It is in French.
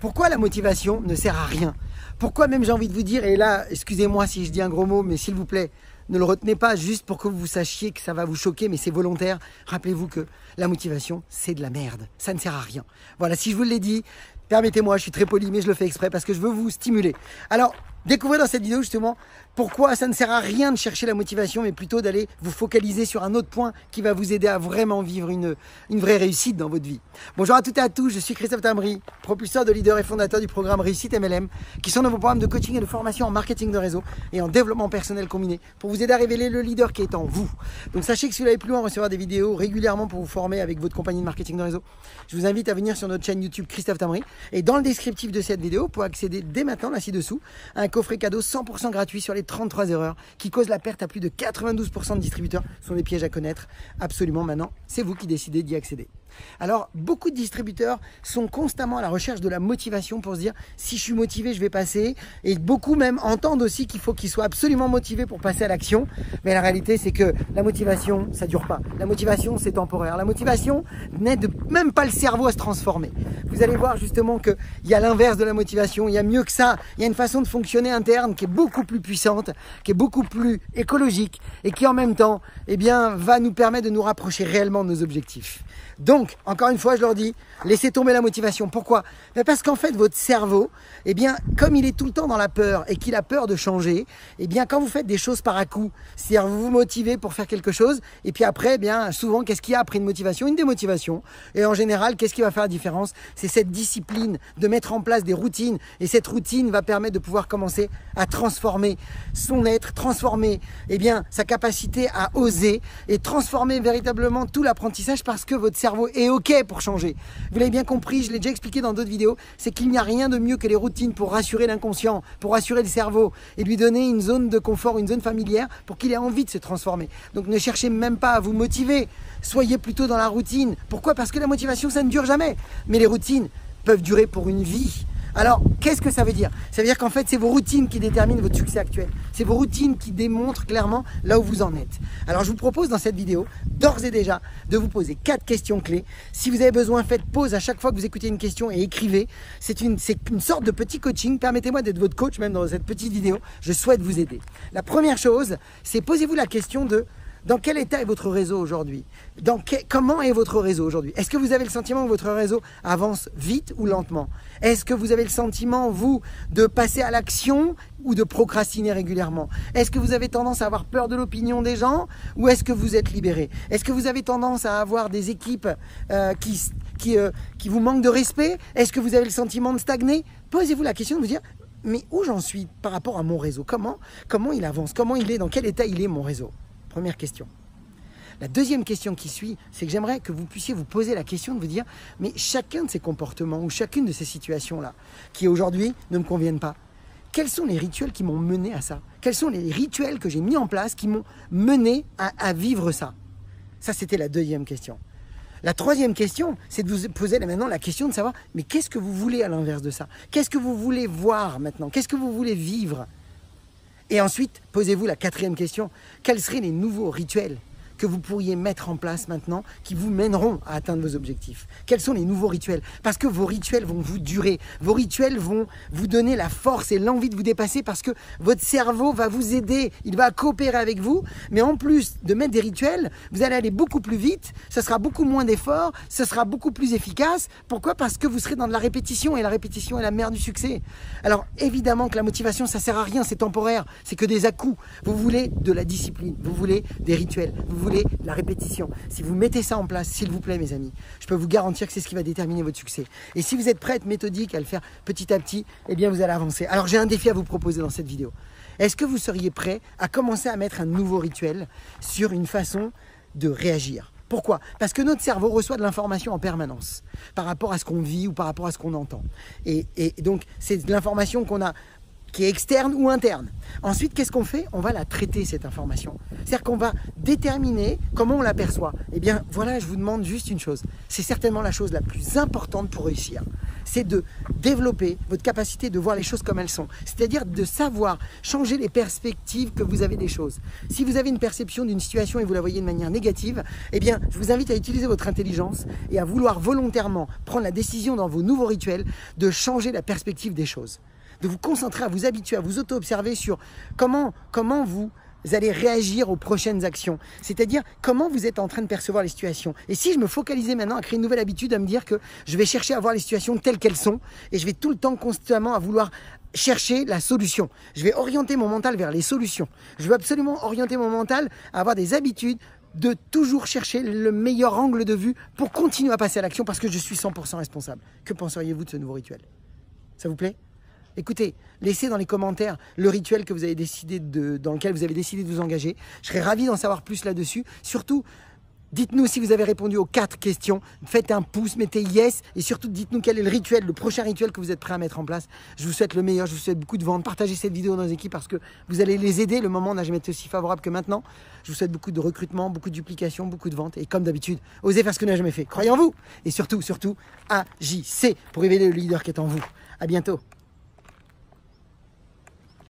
Pourquoi la motivation ne sert à rien? Pourquoi même j'ai envie de vous dire, et là, excusez-moi si je dis un gros mot, mais s'il vous plaît, ne le retenez pas juste pour que vous sachiez que ça va vous choquer, mais c'est volontaire. Rappelez-vous que la motivation, c'est de la merde. Ça ne sert à rien. Voilà, si je vous l'ai dit, permettez-moi, je suis très poli, mais je le fais exprès parce que je veux vous stimuler. Alors, découvrez dans cette vidéo justement pourquoi ça ne sert à rien de chercher la motivation, mais plutôt d'aller vous focaliser sur un autre point qui va vous aider à vraiment vivre une vraie réussite dans votre vie. Bonjour à toutes et à tous, je suis Christophe Tambry, propulseur de leader et fondateur du programme Réussite MLM, qui sont dans vos programmes de coaching et de formation en marketing de réseau et en développement personnel combiné pour vous aider à révéler le leader qui est en vous. Donc sachez que si vous n'avez plus loin recevoir des vidéos régulièrement pour vous former avec votre compagnie de marketing de réseau, je vous invite à venir sur notre chaîne YouTube Christophe Tambry et dans le descriptif de cette vidéo, pour accéder dès maintenant, là ci-dessous, à un coffret cadeau 100% gratuit sur les 33 erreurs qui causent la perte à plus de 92% de distributeurs. Ce sont des pièges à connaître. Absolument, maintenant, c'est vous qui décidez d'y accéder. Alors, beaucoup de distributeurs sont constamment à la recherche de la motivation pour se dire si je suis motivé, je vais passer. Et beaucoup même entendent aussi qu'il faut qu'ils soient absolument motivés pour passer à l'action. Mais la réalité, c'est que la motivation, ça dure pas. La motivation, c'est temporaire. La motivation n'aide même pas le cerveau à se transformer. Vous allez voir justement qu'il y a l'inverse de la motivation. Il y a mieux que ça. Il y a une façon de fonctionner interne qui est beaucoup plus puissante, qui est beaucoup plus écologique et qui en même temps, eh bien, va nous permettre de nous rapprocher réellement de nos objectifs. Donc, encore une fois, je leur dis, laissez tomber la motivation. Pourquoi? Parce qu'en fait, votre cerveau, eh bien, comme il est tout le temps dans la peur et qu'il a peur de changer, eh bien, quand vous faites des choses par à-coup, c'est-à-dire vous vous motivez pour faire quelque chose, et puis après, eh bien, souvent, qu'est-ce qu'il y a après une motivation? Une démotivation. Et en général, qu'est-ce qui va faire la différence? C'est cette discipline de mettre en place des routines. Et cette routine va permettre de pouvoir commencer à transformer son être, transformer, eh bien, sa capacité à oser et transformer véritablement tout l'apprentissage parce que votre cerveau est OK pour changer. Vous l'avez bien compris, je l'ai déjà expliqué dans d'autres vidéos, c'est qu'il n'y a rien de mieux que les routines pour rassurer l'inconscient, pour rassurer le cerveau et lui donner une zone de confort, une zone familière pour qu'il ait envie de se transformer. Donc ne cherchez même pas à vous motiver, soyez plutôt dans la routine. Pourquoi? Parce que la motivation, ça ne dure jamais. Mais les routines peuvent durer pour une vie. Alors, qu'est-ce que ça veut dire? Ça veut dire qu'en fait, c'est vos routines qui déterminent votre succès actuel. C'est vos routines qui démontrent clairement là où vous en êtes. Alors, je vous propose dans cette vidéo, d'ores et déjà, de vous poser 4 questions clés. Si vous avez besoin, faites pause à chaque fois que vous écoutez une question et écrivez. C'est une sorte de petit coaching. Permettez-moi d'être votre coach même dans cette petite vidéo. Je souhaite vous aider. La première chose, c'est posez-vous la question de dans quel état est votre réseau aujourd'hui? Comment est votre réseau aujourd'hui? Est-ce que vous avez le sentiment que votre réseau avance vite ou lentement? Est-ce que vous avez le sentiment, vous, de passer à l'action ou de procrastiner régulièrement? Est-ce que vous avez tendance à avoir peur de l'opinion des gens ou est-ce que vous êtes libéré? Est-ce que vous avez tendance à avoir des équipes qui vous manquent de respect? Est-ce que vous avez le sentiment de stagner? Posez-vous la question de vous dire mais où j'en suis par rapport à mon réseau? Comment il avance? Comment il est? Dans quel état il est mon réseau? Première question. La deuxième question qui suit, c'est que j'aimerais que vous puissiez vous poser la question de vous dire mais chacun de ces comportements ou chacune de ces situations-là qui aujourd'hui ne me conviennent pas, quels sont les rituels qui m'ont mené à ça? Quels sont les rituels que j'ai mis en place qui m'ont mené à vivre ça? Ça, c'était la deuxième question. La troisième question, c'est de vous poser maintenant la question de savoir mais qu'est-ce que vous voulez à l'inverse de ça? Qu'est-ce que vous voulez voir maintenant? Qu'est-ce que vous voulez vivre? Et ensuite, posez-vous la quatrième question. Quels seraient les nouveaux rituels que vous pourriez mettre en place maintenant qui vous mèneront à atteindre vos objectifs? Quels sont les nouveaux rituels? Parce que vos rituels vont vous durer. Vos rituels vont vous donner la force et l'envie de vous dépasser parce que votre cerveau va vous aider. Il va coopérer avec vous. Mais en plus de mettre des rituels, vous allez aller beaucoup plus vite. Ça sera beaucoup moins d'efforts. Ça sera beaucoup plus efficace. Pourquoi? Parce que vous serez dans de la répétition et la répétition est la mère du succès. Alors évidemment que la motivation, ça sert à rien. C'est temporaire. C'est que des à-coups. Vous voulez de la discipline. Vous voulez des rituels. Vous voulez la répétition. Si vous mettez ça en place, s'il vous plaît mes amis, je peux vous garantir que c'est ce qui va déterminer votre succès. Et si vous êtes prêts à être méthodique, à le faire petit à petit, eh bien vous allez avancer. Alors j'ai un défi à vous proposer dans cette vidéo. Est-ce que vous seriez prêts à commencer à mettre un nouveau rituel sur une façon de réagir? Pourquoi? Parce que notre cerveau reçoit de l'information en permanence par rapport à ce qu'on vit ou par rapport à ce qu'on entend. Et donc c'est de l'information qu'on a qui est externe ou interne. Ensuite, qu'est-ce qu'on fait? On va la traiter, cette information. C'est-à-dire qu'on va déterminer comment on l'aperçoit. Eh bien, voilà, je vous demande juste une chose. C'est certainement la chose la plus importante pour réussir. C'est de développer votre capacité de voir les choses comme elles sont. C'est-à-dire de savoir changer les perspectives que vous avez des choses. Si vous avez une perception d'une situation et vous la voyez de manière négative, eh bien, je vous invite à utiliser votre intelligence et à vouloir volontairement prendre la décision dans vos nouveaux rituels de changer la perspective des choses. De vous concentrer, à vous habituer, à vous auto-observer sur comment vous allez réagir aux prochaines actions. C'est-à-dire comment vous êtes en train de percevoir les situations. Et si je me focalisais maintenant à créer une nouvelle habitude, à me dire que je vais chercher à voir les situations telles qu'elles sont et je vais tout le temps constamment à vouloir chercher la solution. Je vais orienter mon mental vers les solutions. Je veux absolument orienter mon mental à avoir des habitudes de toujours chercher le meilleur angle de vue pour continuer à passer à l'action parce que je suis 100% responsable. Que penseriez-vous de ce nouveau rituel? Ça vous plaît? Écoutez, laissez dans les commentaires le rituel que vous avez décidé dans lequel vous avez décidé de vous engager. Je serais ravi d'en savoir plus là-dessus. Surtout, dites-nous si vous avez répondu aux 4 questions. Faites un pouce, mettez yes. Et surtout, dites-nous quel est le rituel, le prochain rituel que vous êtes prêt à mettre en place. Je vous souhaite le meilleur, je vous souhaite beaucoup de ventes. Partagez cette vidéo dans nos équipes parce que vous allez les aider. Le moment n'a jamais été aussi favorable que maintenant. Je vous souhaite beaucoup de recrutement, beaucoup de duplication, beaucoup de ventes. Et comme d'habitude, osez faire ce que vous n'avez jamais fait. Croyez en vous. Et surtout, agissez pour révéler le leader qui est en vous. À bientôt.